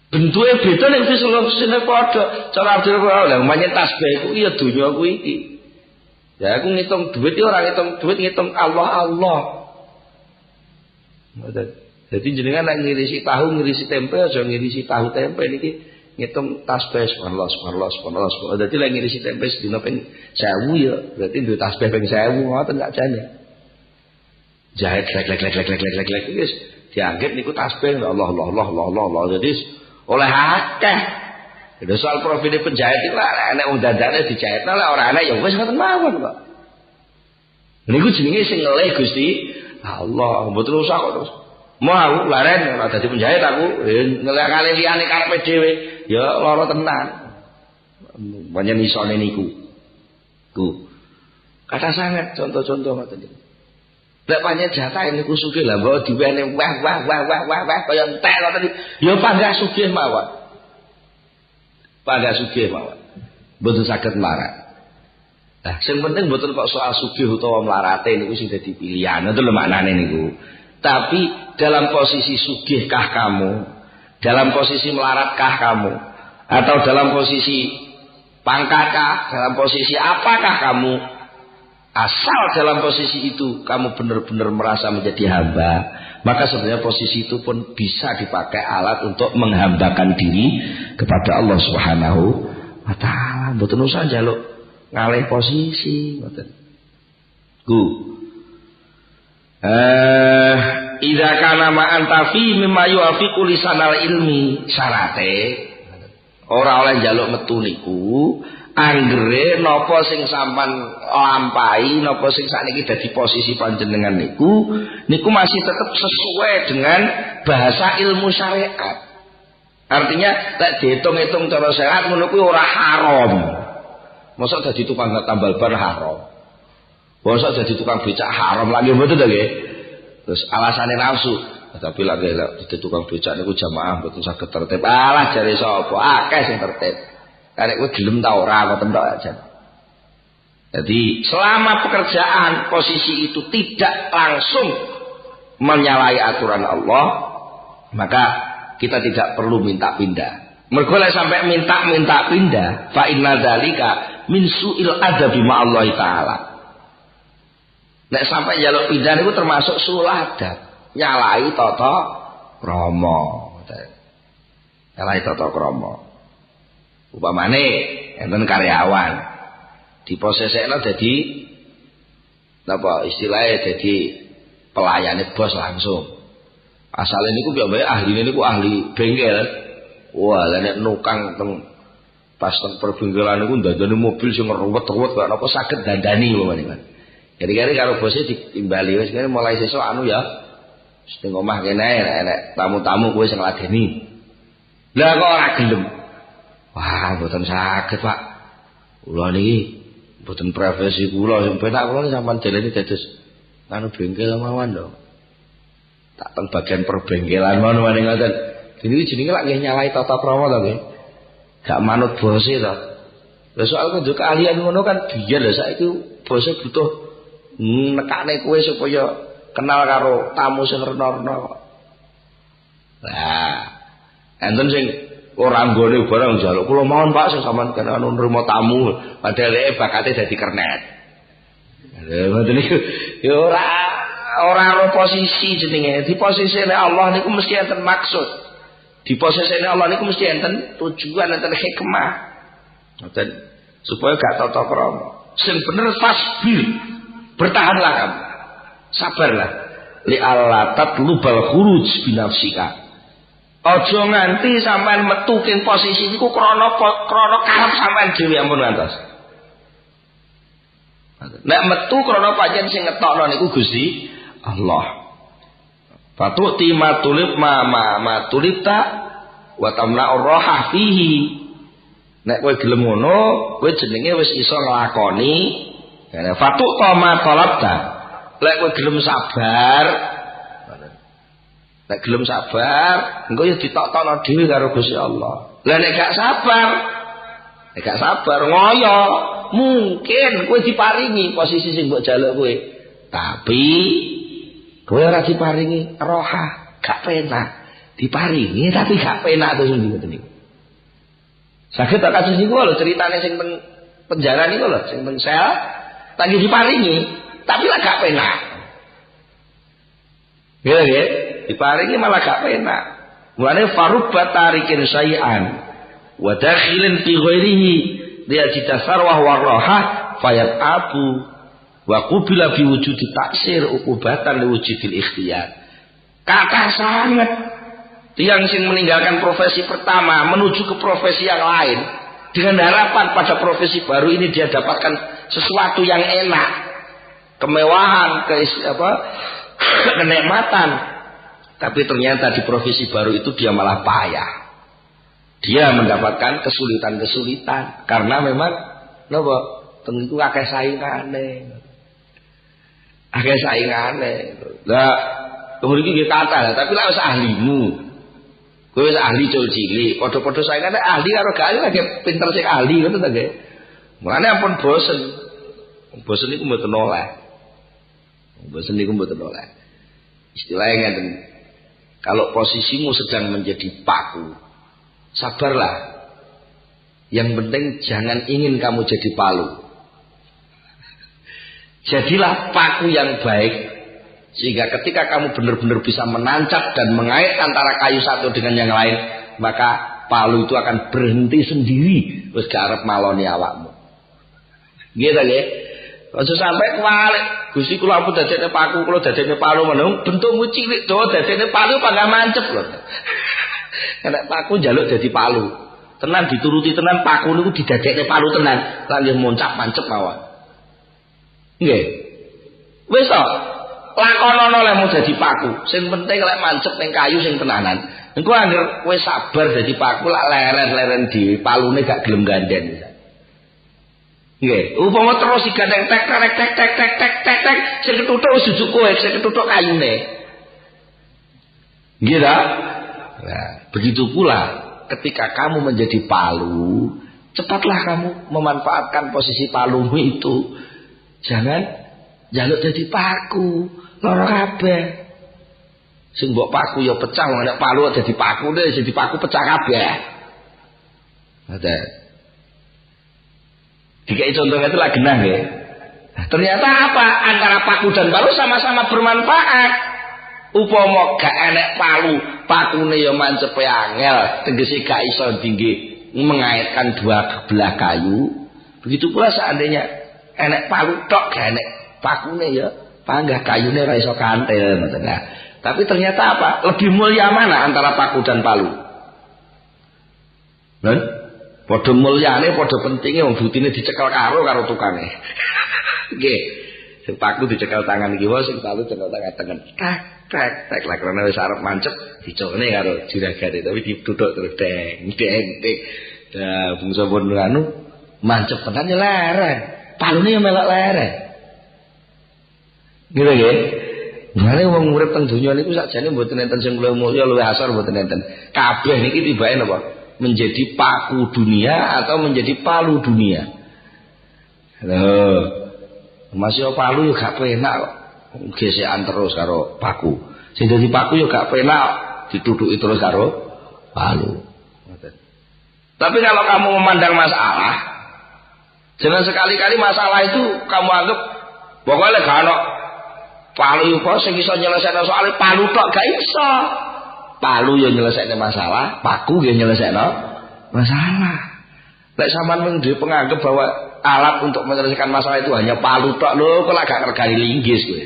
Speaker 1: Bentuknya beda ning filosofine padha. Cara Abdul lah umpamane tasbih iku ya donya kuwi iki. Ya aku ngitung duit ya ora ngitung duit, ngitung Allah. Jadi jenengan nek ngirisi tahu, ngirisi tempe aja ngirisi tahu tempe niki ngitung tasbih subhanallah. Dadi lek ngirisi tempe sedina ping 1000 ya berarti duwe tasbih ping 1000 ngoten gak jane. Jahit lek wis dianggap niku tasbih Allah. Jadi oleh akeh. Itu soal profil penjahit itu lah nek wong dandane dijahitno lek ora ana ya wis ngoten mawon kok. Niku jenenge sing ngelih Gusti Allah, mboten usah kok terus. Mau laren ora dadi penjahit aku, ngelih-ngelih liyane karepe dhewe, ya lara tenan. Banyak isone niku. Kata sangat contoh-contoh ngoten niku. Lek pancen jatah niku sugih lah mbok diwene wah kaya entek ngoten iki. Ya panggah sugih mawon. Mboten saged melarat. Nah, sing penting mboten kok soal sugih utawa melarate niku sing dadi pilihan. Itu lho maknane niku. Tapi dalam posisi sugihkah kamu? Dalam posisi melaratkah kamu? Atau dalam posisi pangkatkah? Dalam posisi apakah kamu? Asal dalam posisi itu kamu benar-benar merasa menjadi hamba, maka sebenarnya posisi itu pun bisa dipakai alat untuk menghambakan diri kepada Allah Subhanahu wa taala. Mboten usah njaluk ngalih posisi, mboten. Idza kana ma anta fi mimma yuafiqu lisanal ilmi syarate. Ora oleh njaluk metu niku anggere napa sing sampean lampahi, napa sing sakniki dadi posisi panjenengan niku masih tetap sesuai dengan bahasa ilmu syariat. Artinya lek dihitung-hitung cara syariat ngono kuwi ora haram. Mosok dadi tukang tambal ban haram. Mosok dadi tukang becak haram lagi mboten to nggih. Terus alasane nafsu. Tapi lagi dadi tukang becak niku jamaah mboten saged tertib. Alah jare sapa? Akeh sing tertib. Karek kowe gelem ta ora ngoten tok aja. Jadi selama pekerjaan posisi itu tidak langsung menyalahi aturan Allah, maka kita tidak perlu minta pindah. Mergo lek sampai minta pindah, fa inna dzalika min su'il adabi ma Allah taala. Nek sampai njaluk pindah niku termasuk su'ul adab, nyalahi tata krama. Nyalahi tata krama. Upamane enten karyawan diposesekno dadi napa istilahnya dadi pelayane bos langsung. Asale niku piyambake ahline niku ahli bengkel. Wah, lha nek nukang teng pas teng perbengkelan niku ndandani mobil sing ruwet-ruwet kok napa saged dandani upamane kan. Jadi karo bosé ditimbali wis kene mulai sesuk anu ya. Sing omah kene enek tamu-tamu kowe sing ngladeni. Lah kok ora gelem. Wah, mboten saged, Pak. Kula niki mboten profesi kula, sing penak kula sampean deleni dados anu bengkel mawon lho. Tak teng bagian perbengkelan mawon maning ngoten. Dene iki jenenge lak nggih nyalahi tata krama to nggih. Gak manut bose to. Lah soal kudu keahlian ngono kan biyen lho saiki bose butuh nekane kowe supaya kenal karo tamu sing rena-rena. Lah, enten sing ora nggone barang njaluk kula mawon Pak sing sampean kena nrimo tamu padahal bakate dadi kernet. Lha ngoten niku ya ora posisi jenenge. Di posisine Allah niku mesti enten maksud. Di posisine Allah niku mesti enten tujuan, enten hikmah. Ngoten supaya gak tata krama. Sing bener fasbir. Bertahanlah kamu. Sabarlah. Li alla tatlubal khuruj bi nafsika. Aja nganti sampean metu king posisi niku krana karep sampean dhewe ampun ngantos. Nek metu krana pancen sing ngetokno niku Gusti Allah. Fatuti matulib ma tulibta wa tamna'ur rahah fihi. Nek kowe gelem ngono, kowe jenenge wis iso nglakoni. Fatuta ma talabta. Lek kowe gelem sabar, nek gelem sabar, engko ya ditokno dhewe karo Gusti Allah. Lah nek gak sabar ngoyo, mungkin kowe diparingi posisi sing mbok jaluk kowe. Tapi kowe ora diparingi roha, gak penak. Diparingi tapi gak penak to sing ngoten niku. Saged tak kasus niku lho ceritane sing teng penjara niku lho, sing teng sel, lagi diparingi, tapi lah gak penak. Nggih. Diparingi malah gak penak. Mulane farubba tarikin syai'an wa dakhilin fi ghairihi liyajida sarwah wa rahah fayat abu wa qubila bi wujudi taksir ukubatan li wujudil ikhtiyar. Kata sangat tiang sing meninggalkan profesi pertama menuju ke profesi yang lain dengan harapan pada profesi baru ini dia dapatkan sesuatu yang enak, kemewahan, kenikmatan. Tapi ternyata di profesi baru itu dia malah payah. Dia mendapatkan kesulitan-kesulitan karena memang napa tentu akeh saingane. Akeh saingane. Lah kemudian iki kata, tapi lek wis ahlimu. Kowe wis ahli cul cilik, padha-padha saingane ahli karo gak ahli lagi pinter sing ahli ngoten ta nggih. Mulane ampun bosen. Bosen niku mboten oleh. Bosen niku mboten oleh. Istilahnya ngeten. Kalau posisimu sedang menjadi paku, sabarlah. Yang penting jangan ingin kamu jadi palu. Jadilah paku yang baik, sehingga ketika kamu benar-benar bisa menancap dan mengait antara kayu satu dengan yang lain, maka palu itu akan berhenti sendiri wis gak arep maloni awakmu. Nggih ta nggih? Aja sampai kualik, Gusti kula ampun dadekne paku, kula dadekne palu menung, bentukmu cilik do dadekne palu panggah mancep lho. Nek paku njaluk dadi palu. Tenan dituruti tenan paku niku didadekne palu tenan, lan yo moncap mancep mawon. Nggih. Wis to, lakonono lek mau dadi paku. Sing penting lek mancep ning kayu sing tenanan. Engko anggere kowe sabar dadi paku lak leren-leren dhewe, palune gak gelem gandhen. Nggih, upama terus digandeng tek sing ketuthuk wis jujuk kowe, sing ketuthuk kayune. Nggih ta? Nah, begitu pula ketika kamu menjadi palu, cepatlah kamu memanfaatkan posisi palumu itu. Jangan jaluk jadi paku, lara kabeh. Sing mbok paku ya pecah, nek palu dadi paku deh, jadi paku pecah kabeh. Ada. Dikai contohnya itu lah genah ya. Ternyata apa? Antara paku dan palu sama-sama bermanfaat. Upama gak enek palu, pakune ya mancepe angel, tegese gak iso tinggi mengaitkan dua belah kayu. Begitu pula seandainya enek palu tok gak enek pakune ya panggah kayune ora iso kantil ngoten. Nah, tapi ternyata apa? Lebih mulia mana antara paku dan palu? Lha, padha mulyane, padha pentinge wong butine dicekel karo tukange. Nggih. Sing paku dicekel tangan kiwa, sing palu dicekel tangan tengen. Tak lah karena wis arep mancep dicokne karo juragane, tapi diduduk terus deng. Nah, bungsa pun anu mancep tenan ya leren. Palune yang melok leren. Gitu nggih. Mane wong urip teng donya niku sakjane mboten enten sing luwih mulya luwih asor mboten enten. Kabeh niki tibake napa? Menjadi paku dunia atau menjadi palu dunia. Lho. Masih palu yo gak penak kok. Gesekan terus karo paku. Sing dadi paku yo gak penak dituduki terus karo palu. Tapi kalau kamu memandang masalah, jangan sekali-kali masalah itu kamu anggap pokoknya gak ada palu kok sing iso nyelesaikno soal palu tok gak iso. Palu yo nyelesaikno masalah, paku yo nyelesaikno masalah. Lek sampean mung dhewe penganggap bahwa alat untuk menyelesaikan masalah itu hanya palu tok lho, kok lak gak ngergani linggis kowe.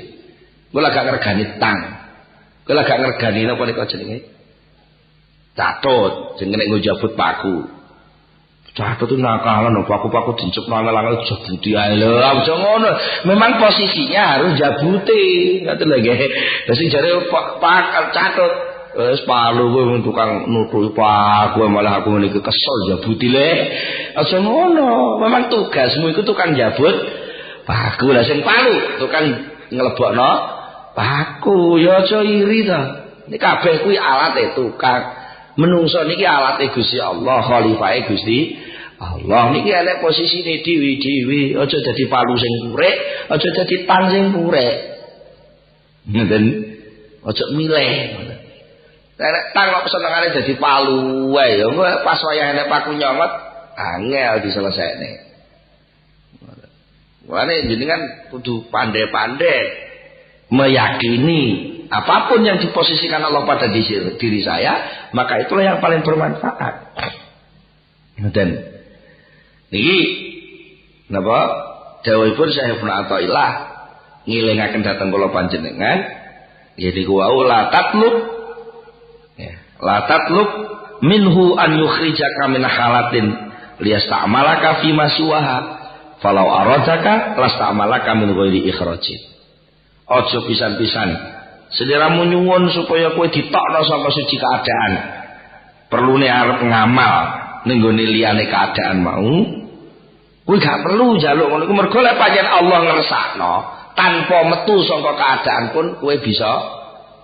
Speaker 1: Kowe lak gak ngergani tang. Kowe lak gak ngergani napa niku jenenge? Catut, jenenge nggo jabut paku. Catut itu nakalan, paku-paku dincep nangel-nangel jabudi ae lho. Aja ngono. Memang posisinya harus jabuti. Ngoten lho nggih. Lah sing jare pakal catut wis palu kowe tukang nutuki paku malah aku niki kesel jabuti le. Aja ngono. Memang tugasmu iku tukang jabut paku. Lah sing palu tukang nglebokno paku. Ya aja iri ta. Ini kabeh kuwi alate tukang. Menungso niki alate Gusti Allah, khalifahe Gusti Allah. Niki elek posisine dhewe-dhewe, aja dadi palu sing purek, aja dadi tan sing purek. Ngoten. Aja milih. Nek tang kok senengane dadi palu wae, ya pas wayah enek paku nyongot, angel diselesaikne. Mane jenengan kudu pandai-pandai meyakini apapun yang diposisikan Allah pada diri saya, maka itulah yang paling bermanfaat. Dan niki napa dawuhipun Syekh Ibnu Athaillah ngilingaken dhateng kula panjenengan, yaiku wau la tatlub minhu an yukhrijaka min halatin liyasta'malaka fi ma siwaha falau aradaka lasta'malaka min ghairi ikhrajin. Aja pisan-pisan sediramu nyuwun supaya kowe ditokno saka suci keadaan. Perlune arep ngamal ning gone liyane keadaan mau. Kowe gak perlu njaluk ngono iku mergo lek pancen Allah ngersakno tanpa metu saka keadaan pun kowe bisa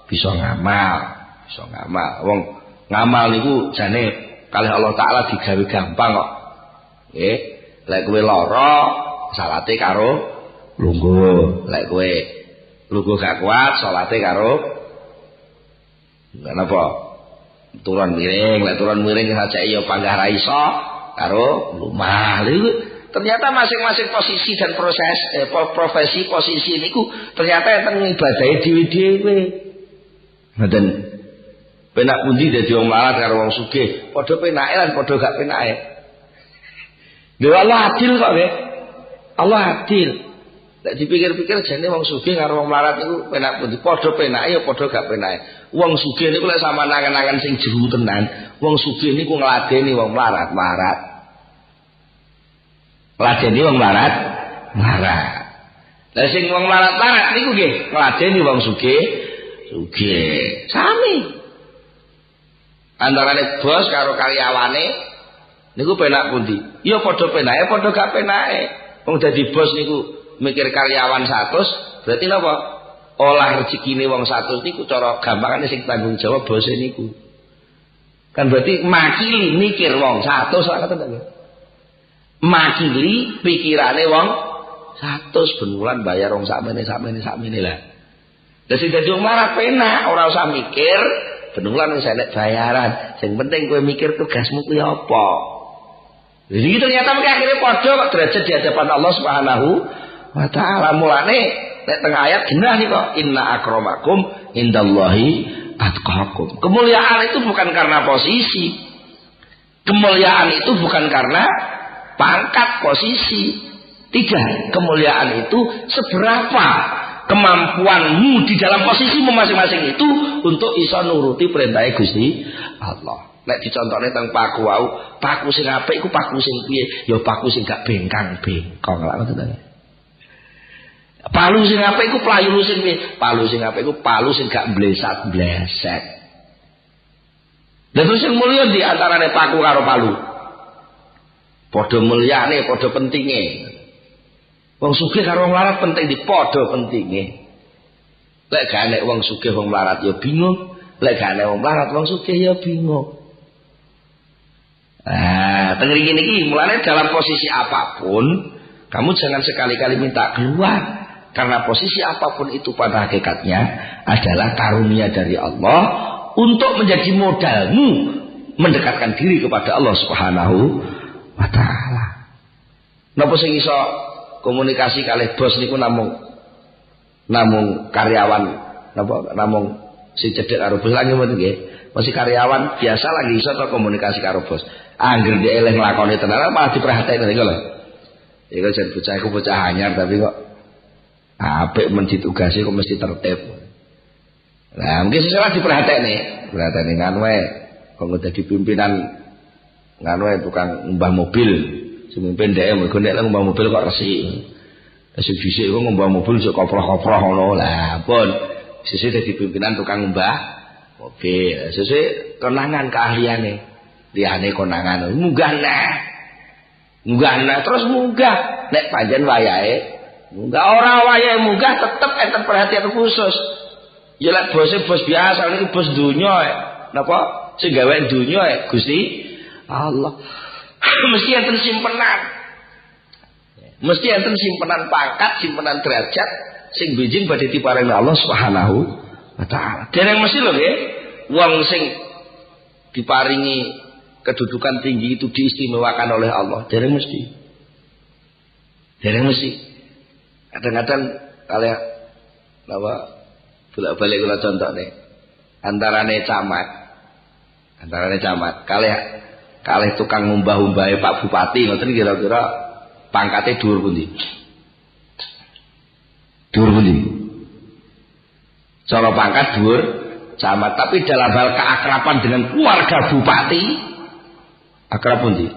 Speaker 1: ngamal, bisa ngamal. Wong ngamal niku jane kalih Allah taala digawe gampang kok. Nggih, lek kowe lara salate karo lungguh, lek kowe lungguh gak kuat salate karo napa turun miring, lek turun miring saja ya panggah ra iso karo lumah. Ternyata masing-masing posisi dan proses profesi posisi niku ternyata enten ngibadahi dhewe-dhewe. Ngoten. Penak pundi dadi wong melarat karo wong sugih, padha penake lan padha gak penake. Lha Allah adil kok nggih. Allah adil. Nek dipikir-pikir jane wong sugih karo wong melarat niku penak pundi, padha penake ya padha gak penake. Wong sugih niku lek sama nangan-nangan sing jero tenan, wong sugih niku ngladeni wong melarat-melarat. Ngladeni wong melarat. Lah sing wong melarat niku nggih ngladeni wong sugih. Sami. Antarane bos karo karyawane niku penak pundi? Ya padha penake, padha gak penake. Wong dadi bos niku mikir karyawan 100, berarti napa? Olah rezekine wong 100 niku cara gampangane sing tanggung jawab bose niku. Kan berarti makili mikir wong 100 lah ngoten nggih. Makili pikirane wong 100 ben wulan bayar wong sakmene lah. Lah sing dadi wong melarat penak, ora usah mikir ben wulan wis enek bayaran. Sing penting kowe mikir tugasmu kuwi apa. Jadi ternyata mereka akhirnya padha kok derajat di hadapan Allah Subhanahu wa taala. Mulane nek teng ayat genah nih kok inna akramakum indallahi atqakum. Kemuliaan itu bukan karena posisi. Kemuliaan itu bukan karena pangkat posisi. Tidak, kemuliaan itu seberapa kemampuanmu di dalam posisimu masing-masing itu untuk iso nuruti perintah Gusti Allah. Nek dicontohne teng paku wau, paku sing apik iku paku sing piye? Ya paku sing gak bengkang-bengkong lak ngoten to. Palu sing apik iku playune sing piye? Palu sing apik iku palu sing gak blesat-bleset. Lha terus sing mulya di antarane paku karo palu. Padha mulyane, padha pentinge. Wong sugih karo wong melarat penting di padha pentinge. Lek gak enek wong sugih wong melarat ya bingung, lek gak enek wong melarat wong sugih ya bingung. Teng mriki niki mulane dalam posisi apapun kamu jangan sekali-kali minta keluar, karena posisi apapun itu pada hakikatnya adalah karunia dari Allah untuk menjadi modalmu mendekatkan diri kepada Allah Subhanahu wa taala. Napa sing iso komunikasi kalih bos niku namung karyawan napa namung sing cedhek karo bos lagi mboten nggih. Masih karyawan biasa lagi iso to komunikasi karo bos. Angger dhek eleh nglakoni tenan malah diperhatekno niku lho. Iku jan bocah iku bocah anyar tapi kok apik men ditugasi kok mesti tertib. Lah mungkin sesuatu diperhatekne kan wae kok dadi pimpinan kan wae tukang mbah mobil. Semimpin dhek mergo nek mbah mobil kok resik. Sing dhisik kok mbah mobil sok koproh-koproh ngono. Lah pun sesuk dadi pimpinan tukang mbah mobil. Sesuk konangan keahliane. Liyane konangan munggah terus munggah nek pancen wayahe munggah ora wayahe munggah tetep enten perhatian khusus. Ya lek bos biasa niku bos donya napa sing gawe donya Gusti Allah. Mesti enten simpenan pangkat, simpenan derajat sing bijing badhe diparingi Allah Subhanahu wa taala. Dereng mesti lho nggih wong sing diparingi kedudukan tinggi itu diistimewakan oleh Allah. Dereng mesti. Kadang-kadang kalian apa bolak-balik kula contohne antarane camat kalih tukang ngumbah-umbahe Pak Bupati ngoten kira-kira pangkate dhuwur pundi? Cara pangkat dhuwur camat, tapi dalam hal keakraban dengan keluarga bupati akrab pundi?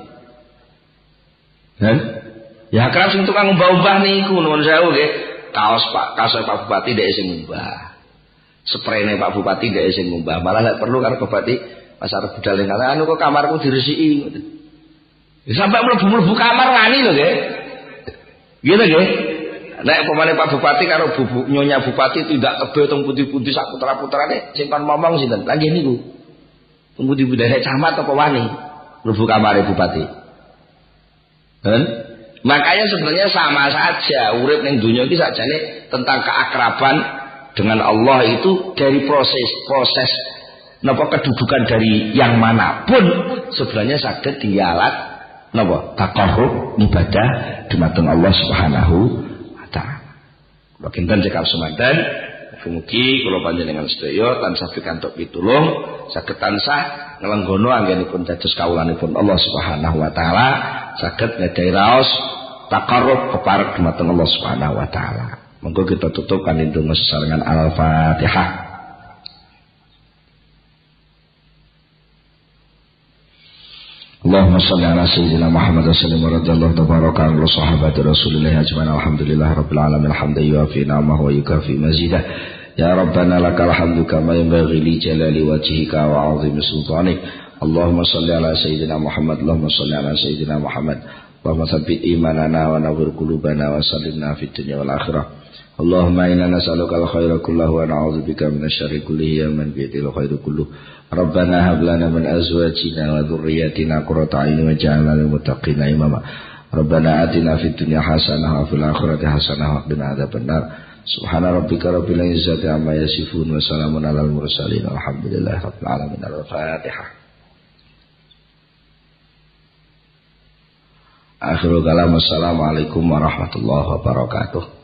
Speaker 1: Ya akrab sing tukang umbah-umbah niku nuwun sewu nggih. Kaos Pak Bupati ndek sing ngumbah. Sprene Pak Bupati ndek sing ngumbah. Malah lek perlu karo bupati pas arep budal ning anu kok kamarku diresiki ngoten. Sampai mlebu-mlebu kamar wani lho nggih. Gitu nggih. Nek pemane Pak Bupati karo nyonya Bupati tidak tebe teng pundi-pundi sak putra-putrane sing kon momong sinten? Lah nggih niku. Teng pundi-pundi camat apa wani? Mlebu kamare bupati. Makanya sebenarnya sama saja urip ning dunia iki sakjane tentang keakraban dengan Allah itu dari proses napa kedudukan dari yang manapun sebenarnya saged dialat napa taqarrub ibadah dumateng Allah Subhanahu wa taala. Baginten cekap semanten mugi kula panjenengan sedaya tansah pikantuk pitulung saged tansah nglenggono anggenipun dados kawulanipun Allah Subhanahu wa taala saged nedai raos taqarrub keparek dumateng Allah Subhanahu wa taala. Monggo kita tutup kanthi donga sesarengan Al-Fatihah. Allahumma salli ala sayyidina Muhammad wa sallim radhiyallahu tabaraka an sahabati Rasulillah ajma'in alhamdulillah rabbil alamin hamdan yuafi ni'amahu wa yukafi mazidah ya rabbana lakal hamdu kama yanbaghi li jalali wajhika wa 'azimi sultanik. Allahumma salli ala sayyidina Muhammad Allahumma salli ala sayyidina Muhammad Allahumma tsabbit imanana wa nawwir qulubana wa sallimna fid dunya wal akhirah. Allahumma inna nas'aluka al-khaira kullahu wa na'udzubika minasyarri kullihi ya man bi yadil khairu kulluh. Rabbana hab lana min azwajina wa dhurriyyatina qurrata a'yun waj'alna lil muttaqina imama. Rabbana atina fid dunya hasanah wa fil akhirati hasanah wa qina adzabannar. Subhana rabbika rabbil izzati amma yasifun wa salamun alal mursalin walhamdulillahi rabbil alamin. Al-Fatihah. Akhirul kalam. Assalamualaikum warahmatullahi wabarakatuh.